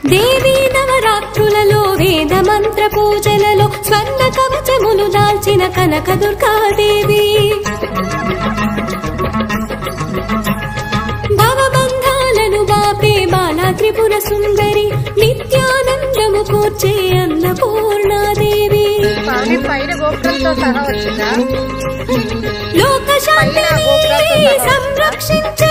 దేవీ నవరాత్రులలో వేద మంత్ర పూజలలో స్వర్ణ కవచములు దాల్చిన కనక దుర్గాదేవి భవబంధాలను బాపే బాలా త్రిపుర సుందరి నిత్యానందము కూర్చే అన్నపూర్ణాదేవి లోక శాంతిని సంరక్షించే